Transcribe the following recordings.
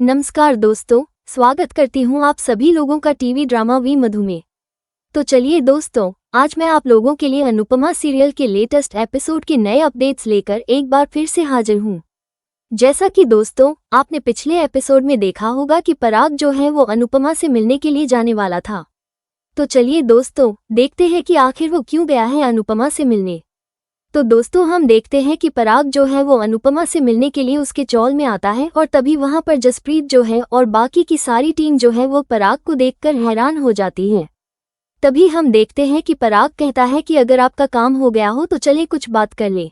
नमस्कार दोस्तों, स्वागत करती हूँ आप सभी लोगों का टीवी ड्रामा वी मधु में। तो चलिए दोस्तों, आज मैं आप लोगों के लिए अनुपमा सीरियल के लेटेस्ट एपिसोड के नए अपडेट्स लेकर एक बार फिर से हाजिर हूँ। जैसा कि दोस्तों आपने पिछले एपिसोड में देखा होगा कि पराग जो है वो अनुपमा से मिलने के लिए जाने वाला था। तो चलिए दोस्तों देखते हैं कि आखिर वो क्यों गया है अनुपमा से मिलने। तो दोस्तों हम देखते हैं कि पराग जो है वो अनुपमा से मिलने के लिए उसके चौल में आता है और तभी वहां पर जसप्रीत जो है और बाकी की सारी टीम जो है वो पराग को देखकर हैरान हो जाती है। तभी हम देखते हैं कि पराग कहता है कि अगर आपका काम हो गया हो तो चले कुछ बात कर ले।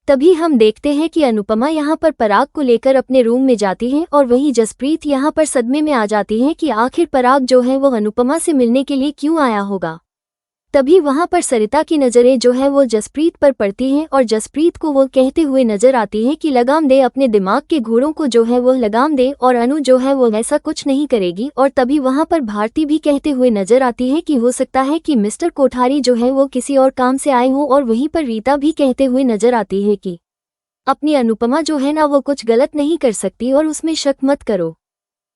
तभी हम देखते हैं कि अनुपमा यहाँ पर पराग को लेकर अपने रूम में जाती है और वहीं जसप्रीत यहाँ पर सदमे में आ जाती है कि आखिर पराग जो है वो अनुपमा से मिलने के लिए क्यों आया होगा। तभी वहां पर सरिता की नज़रें जो है वो जसप्रीत पर पड़ती हैं और जसप्रीत को वो कहते हुए नजर आती है कि लगाम दे, अपने दिमाग के घोड़ों को जो है वो लगाम दे और अनु जो है वो ऐसा कुछ नहीं करेगी। और तभी वहां पर भारती भी कहते हुए नजर आती है कि हो सकता है कि मिस्टर कोठारी जो है वो किसी और काम से आए हों। और वहीं पर रीता भी कहते हुए नजर आती है कि अपनी अनुपमा जो है ना वो कुछ गलत नहीं कर सकती और उसमें शक मत करो।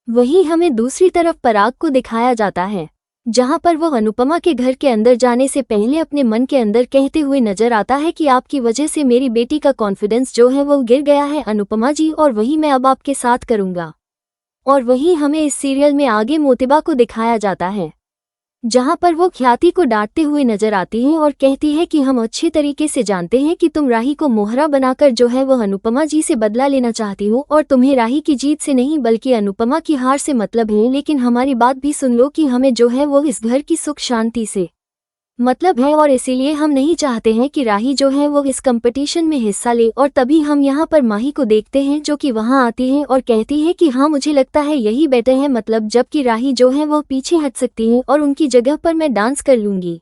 वहीं हमें दूसरी तरफ पराग को दिखाया जाता है जहां पर वो अनुपमा के घर के अंदर जाने से पहले अपने मन के अंदर कहते हुए नजर आता है कि आपकी वजह से मेरी बेटी का कॉन्फिडेंस जो है वो गिर गया है अनुपमा जी, और वही मैं अब आपके साथ करूंगा। और वहीं हमें इस सीरियल में आगे मोतिबा को दिखाया जाता है जहां पर वो ख्याति को डांटते हुए नजर आती है और कहती है कि हम अच्छे तरीके से जानते हैं कि तुम राही को मोहरा बनाकर जो है वो अनुपमा जी से बदला लेना चाहती हो और तुम्हें राही की जीत से नहीं बल्कि अनुपमा की हार से मतलब है। लेकिन हमारी बात भी सुन लो कि हमें जो है वो इस घर की सुख शांति से मतलब है और इसीलिए हम नहीं चाहते हैं कि राही जो है वो इस कंपटीशन में हिस्सा ले। और तभी हम यहाँ पर माही को देखते हैं जो कि वहाँ आती है और कहती है कि हाँ मुझे लगता है यही बेटर है, मतलब जबकि राही जो है वो पीछे हट सकती है और उनकी जगह पर मैं डांस कर लूंगी।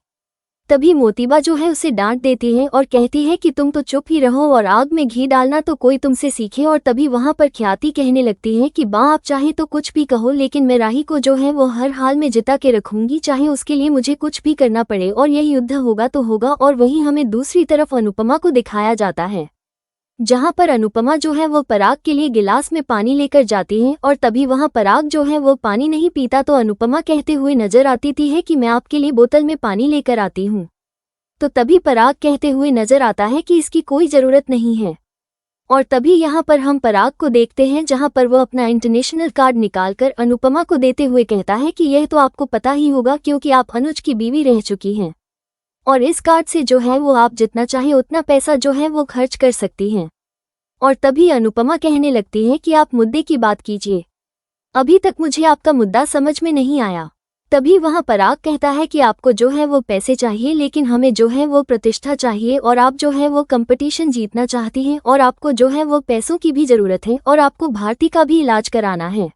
तभी मोतिबा जो है उसे डांट देती है और कहती है कि तुम तो चुप ही रहो और आग में घी डालना तो कोई तुमसे सीखे। और तभी वहां पर ख्याति कहने लगती है कि बा आप चाहे तो कुछ भी कहो, लेकिन मैं राही को जो है वो हर हाल में जिता के रखूंगी, चाहे उसके लिए मुझे कुछ भी करना पड़े और यह युद्ध होगा तो होगा। और वहीं हमें दूसरी तरफ अनुपमा को दिखाया जाता है जहां पर अनुपमा जो है वो पराग के लिए गिलास में पानी लेकर जाती है और तभी वहां पराग जो है वो पानी नहीं पीता तो अनुपमा कहते हुए नजर आती थी है कि मैं आपके लिए बोतल में पानी लेकर आती हूँ। तो तभी पराग कहते हुए नजर आता है कि इसकी कोई जरूरत नहीं है। और तभी यहाँ पर हम पराग को देखते हैं जहां पर वो अपना इंटरनेशनल कार्ड निकालकर अनुपमा को देते हुए कहता है कि यह तो आपको पता ही होगा क्योंकि आप अनुज की बीवी रह चुकी हैं और इस कार्ड से जो है वो आप जितना चाहे उतना पैसा जो है वो खर्च कर सकती हैं। और तभी अनुपमा कहने लगती है कि आप मुद्दे की बात कीजिए, अभी तक मुझे आपका मुद्दा समझ में नहीं आया। तभी वहां पराग कहता है कि आपको जो है वो पैसे चाहिए लेकिन हमें जो है वो प्रतिष्ठा चाहिए और आप जो है वो कंपटीशन जीतना चाहती हैं और आपको जो है वो पैसों की भी जरूरत है और आपको भारती का भी इलाज कराना है,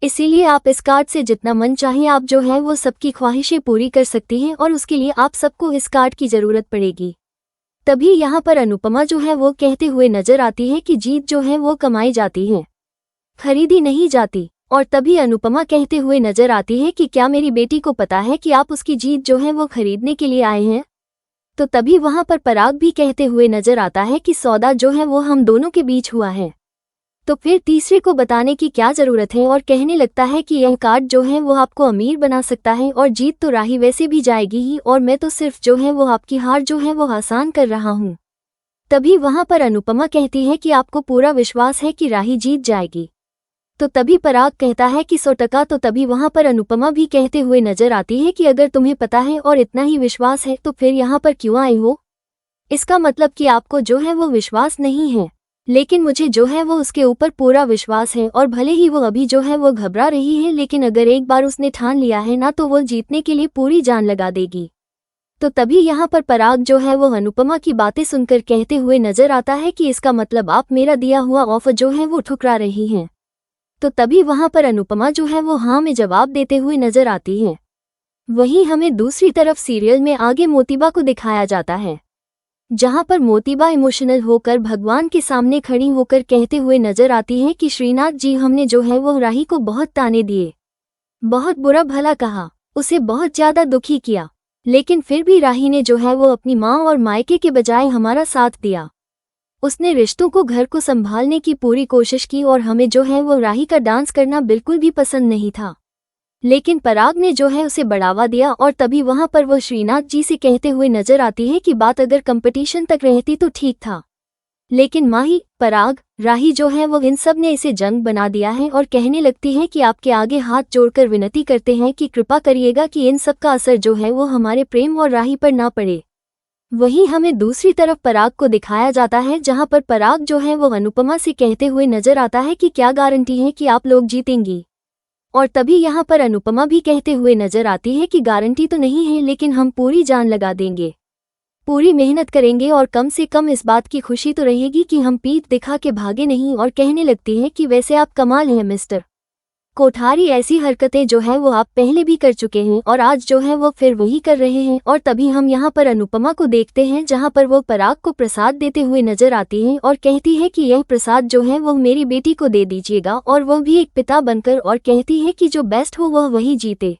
इसीलिए आप इस कार्ड से जितना मन चाहे आप जो है वो सबकी ख्वाहिशें पूरी कर सकती हैं और उसके लिए आप सबको इस कार्ड की जरूरत पड़ेगी। तभी यहाँ पर अनुपमा जो है वो कहते हुए नजर आती है कि जीत जो है वो कमाई जाती है, खरीदी नहीं जाती। और तभी अनुपमा कहते हुए नजर आती है कि क्या मेरी बेटी को पता है कि आप उसकी जीत जो है वो खरीदने के लिए आए हैं। तो तभी वहां पर पराग भी कहते हुए नजर आता है कि सौदा जो है वो हम दोनों के बीच हुआ है, तो फिर तीसरे को बताने की क्या जरूरत है। और कहने लगता है कि यह कार्ड जो है वो आपको अमीर बना सकता है और जीत तो राही वैसे भी जाएगी ही और मैं तो सिर्फ जो है वो आपकी हार जो है वो आसान कर रहा हूँ। तभी वहां पर अनुपमा कहती है कि आपको पूरा विश्वास है कि राही जीत जाएगी। तो तभी पराग कहता है कि 100%। तो तभी वहां पर अनुपमा भी कहते हुए नजर आती है कि अगर तुम्हें पता है और इतना ही विश्वास है तो फिर यहाँ पर क्यों आए हो, इसका मतलब कि आपको जो है वो विश्वास नहीं है, लेकिन मुझे जो है वो उसके ऊपर पूरा विश्वास है। और भले ही वो अभी जो है वो घबरा रही है लेकिन अगर एक बार उसने ठान लिया है ना तो वो जीतने के लिए पूरी जान लगा देगी। तो तभी यहाँ पर पराग जो है वो अनुपमा की बातें सुनकर कहते हुए नजर आता है कि इसका मतलब आप मेरा दिया हुआ ऑफर जो है वो ठुकरा रही हैं। तो तभी वहां पर अनुपमा जो है वो हाँ में जवाब देते हुए नजर आती है। वहीं हमें दूसरी तरफ सीरियल में आगे मोतिबा को दिखाया जाता है जहां पर मोतिबा इमोशनल होकर भगवान के सामने खड़ी होकर कहते हुए नजर आती है कि श्रीनाथ जी हमने जो है वो राही को बहुत ताने दिए, बहुत बुरा भला कहा, उसे बहुत ज्यादा दुखी किया, लेकिन फिर भी राही ने जो है वो अपनी माँ और मायके के बजाय हमारा साथ दिया। उसने रिश्तों को, घर को संभालने की पूरी कोशिश की और हमें जो है वो राही का डांस करना बिल्कुल भी पसंद नहीं था। लेकिन पराग ने जो है उसे बढ़ावा दिया और तभी वहां पर वो श्रीनाथ जी से कहते हुए नजर आती है कि बात अगर कंपटीशन तक रहती तो ठीक था, लेकिन माही, पराग, राही जो है वो इन सब ने इसे जंग बना दिया है और कहने लगती है कि आपके आगे हाथ जोड़कर विनती करते हैं कि कृपा करिएगा कि इन सब का असर जो है वो हमारे प्रेम और राही पर ना पड़े। वहीं हमें दूसरी तरफ पराग को दिखाया जाता है, जहां पर पराग जो है वो अनुपमा से कहते हुए नजर आता है कि क्या गारंटी है कि आप लोग जीतेंगी। और तभी यहाँ पर अनुपमा भी कहते हुए नजर आती है कि गारंटी तो नहीं है, लेकिन हम पूरी जान लगा देंगे, पूरी मेहनत करेंगे और कम से कम इस बात की खुशी तो रहेगी कि हम पीठ दिखा के भागे नहीं। और कहने लगती है कि वैसे आप कमाल हैं मिस्टर कोठारी, ऐसी हरकतें जो है वो आप पहले भी कर चुके हैं और आज जो है वो फिर वही कर रहे हैं। और तभी हम यहाँ पर अनुपमा को देखते हैं, जहाँ पर वो पराग को प्रसाद देते हुए नजर आती हैं और कहती है कि यह प्रसाद जो है वो मेरी बेटी को दे दीजिएगा, और वह भी एक पिता बनकर, और कहती है कि जो बेस्ट हो वह वही जीते।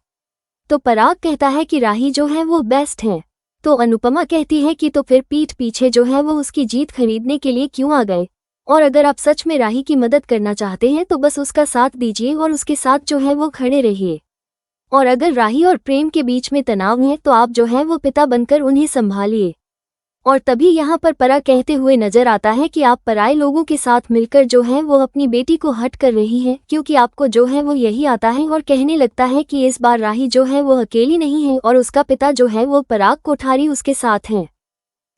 तो पराग कहता है कि राही जो है वो बेस्ट है। तो अनुपमा कहती है कि तो फिर पीठ पीछे जो है वो उसकी जीत खरीदने के लिए क्यों आ गए, और अगर आप सच में राही की मदद करना चाहते हैं तो बस उसका साथ दीजिए और उसके साथ जो है वो खड़े रहिए। और अगर राही और प्रेम के बीच में तनाव है तो आप जो है वो पिता बनकर उन्हें संभालिए। और तभी यहाँ पर परा कहते हुए नजर आता है कि आप पराए लोगों के साथ मिलकर जो है वो अपनी बेटी को हट कर रही हैं, क्योंकि आपको जो है वो यही आता है। और कहने लगता है कि इस बार राही जो है वो अकेली नहीं है और उसका पिता जो है वो पराग कोठारी उसके साथ हैं।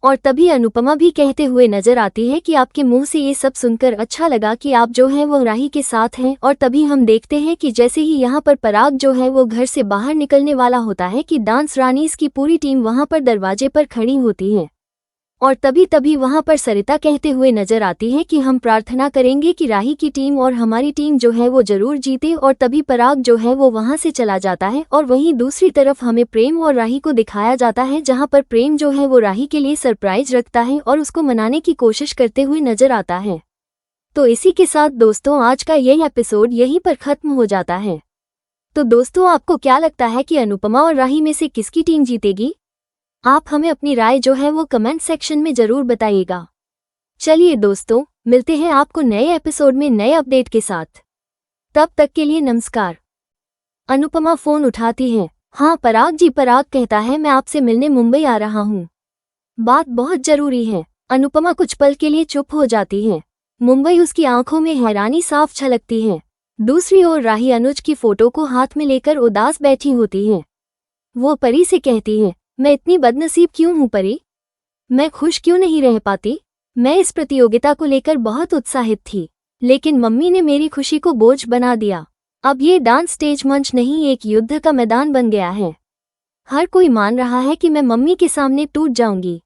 और तभी अनुपमा भी कहते हुए नजर आती है कि आपके मुंह से ये सब सुनकर अच्छा लगा कि आप जो है वो राही के साथ हैं। और तभी हम देखते हैं कि जैसे ही यहाँ पर पराग जो है वो घर से बाहर निकलने वाला होता है कि डांस रानीज की पूरी टीम वहाँ पर दरवाजे पर खड़ी होती है। और तभी वहां पर सरिता कहते हुए नजर आती है कि हम प्रार्थना करेंगे कि राही की टीम और हमारी टीम जो है वो जरूर जीते। और तभी पराग जो है वो वहां से चला जाता है और वहीं दूसरी तरफ हमें प्रेम और राही को दिखाया जाता है, जहां पर प्रेम जो है वो राही के लिए सरप्राइज रखता है और उसको मनाने की कोशिश करते हुए नजर आता है। तो इसी के साथ दोस्तों आज का यह एपिसोड यहीं पर खत्म हो जाता है। तो दोस्तों आपको क्या लगता है कि अनुपमा और राही में से किसकी टीम जीतेगी? आप हमें अपनी राय जो है वो कमेंट सेक्शन में जरूर बताइएगा। चलिए दोस्तों, मिलते हैं आपको नए एपिसोड में नए अपडेट के साथ। तब तक के लिए नमस्कार। अनुपमा फोन उठाती है। हाँ पराग जी, पराग कहता है मैं आपसे मिलने मुंबई आ रहा हूँ, बात बहुत जरूरी है। अनुपमा कुछ पल के लिए चुप हो जाती है। मुंबई उसकी आंखों में हैरानी साफ छलकती है। दूसरी ओर राही अनुज की फोटो को हाथ में लेकर उदास बैठी होती है। वो परी से कहती है, मैं इतनी बदनसीब क्यों हूँ परी, मैं खुश क्यों नहीं रह पाती। मैं इस प्रतियोगिता को लेकर बहुत उत्साहित थी, लेकिन मम्मी ने मेरी खुशी को बोझ बना दिया। अब ये डांस स्टेज मंच नहीं, एक युद्ध का मैदान बन गया है। हर कोई मान रहा है कि मैं मम्मी के सामने टूट जाऊंगी।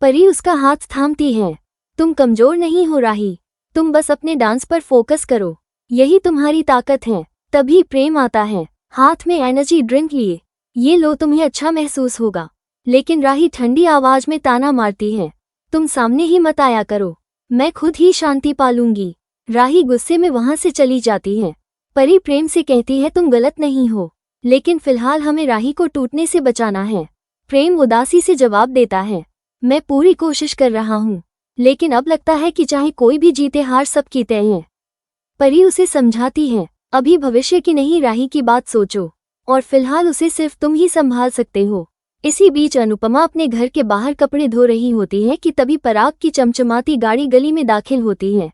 परी उसका हाथ थामती है। तुम कमजोर नहीं हो राही, तुम बस अपने डांस पर फोकस करो, यही तुम्हारी ताकत है। तभी प्रेम आता है, हाथ में एनर्जी ड्रिंक लिए, ये लो तुम्हें अच्छा महसूस होगा। लेकिन राही ठंडी आवाज में ताना मारती है, तुम सामने ही मत आया करो, मैं खुद ही शांति पालूंगी। राही गुस्से में वहां से चली जाती है। परी प्रेम से कहती है तुम गलत नहीं हो, लेकिन फिलहाल हमें राही को टूटने से बचाना है। प्रेम उदासी से जवाब देता है, मैं पूरी कोशिश कर रहा हूँ, लेकिन अब लगता है कि चाहे कोई भी जीते हार सबकी तय है। परी उसे समझाती है, अभी भविष्य की नहीं राही की बात सोचो, और फिलहाल उसे सिर्फ तुम ही संभाल सकते हो। इसी बीच अनुपमा अपने घर के बाहर कपड़े धो रही होती है कि तभी पराग की चमचमाती गाड़ी गली में दाखिल होती है।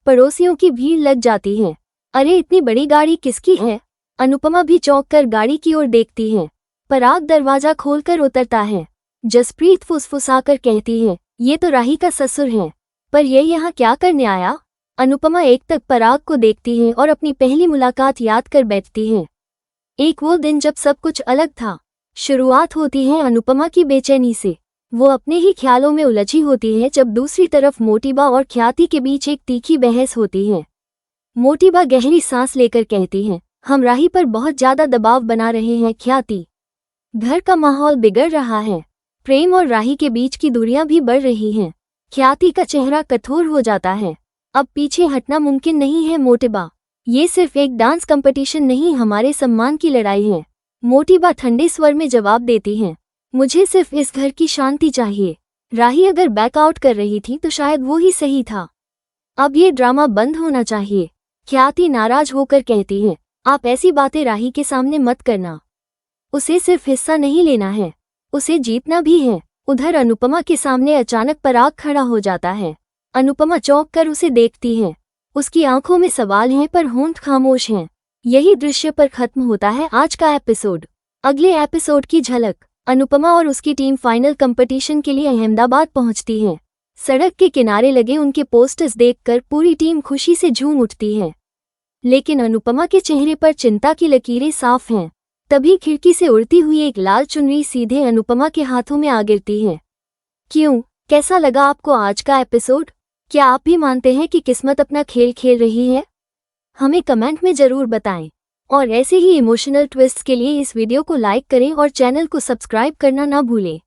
पड़ोसियों की भीड़ लग जाती है। अरे इतनी बड़ी गाड़ी किसकी है? अनुपमा भी चौंक कर गाड़ी की ओर देखती है। पराग दरवाजा खोलकर उतरता है। जसप्रीत फुसफुसाकर कहती है, ये तो राही का ससुर है, पर ये यहाँ क्या करने आया? अनुपमा एक तक पराग को देखती है और अपनी पहली मुलाकात याद कर बैठती है। एक वो दिन जब सब कुछ अलग था। शुरुआत होती है अनुपमा की बेचैनी से। वो अपने ही ख्यालों में उलझी होती है जब दूसरी तरफ मोटिबा और ख्याति के बीच एक तीखी बहस होती है। मोटिबा गहरी सांस लेकर कहती है, हम राही पर बहुत ज्यादा दबाव बना रहे हैं ख्याति। घर का माहौल बिगड़ रहा है। प्रेम और राही के बीच की दूरियां भी बढ़ रही हैं। ख्याति का चेहरा कठोर हो जाता है। अब पीछे हटना मुमकिन नहीं है मोटिबा। ये सिर्फ एक डांस कंपटीशन नहीं, हमारे सम्मान की लड़ाई है। मोटिबा ठंडे स्वर में जवाब देती है, मुझे सिर्फ इस घर की शांति चाहिए। राही अगर बैकआउट कर रही थी तो शायद वो ही सही था। अब ये ड्रामा बंद होना चाहिए। ख्याति नाराज होकर कहती है, आप ऐसी बातें राही के सामने मत करना। उसे सिर्फ हिस्सा नहीं लेना है, उसे जीतना भी है। उधर अनुपमा के सामने अचानक पराग खड़ा हो जाता है। अनुपमा चौंक कर उसे देखती है। उसकी आंखों में सवाल हैं पर होंठ खामोश हैं। यही दृश्य पर खत्म होता है आज का एपिसोड। अगले एपिसोड की झलक। अनुपमा और उसकी टीम फाइनल कंपटीशन के लिए अहमदाबाद पहुंचती है। सड़क के किनारे लगे उनके पोस्टर्स देखकर पूरी टीम खुशी से झूम उठती है। लेकिन अनुपमा के चेहरे पर चिंता की लकीरें साफ हैं। तभी खिड़की से उड़ती हुई एक लाल चुनरी सीधे अनुपमा के हाथों में आ गिरती है। क्यों, कैसा लगा आपको आज का एपिसोड? क्या आप भी मानते हैं कि किस्मत अपना खेल खेल रही है? हमें कमेंट में जरूर बताएं। और ऐसे ही इमोशनल ट्विस्ट्स के लिए इस वीडियो को लाइक करें और चैनल को सब्सक्राइब करना ना भूलें।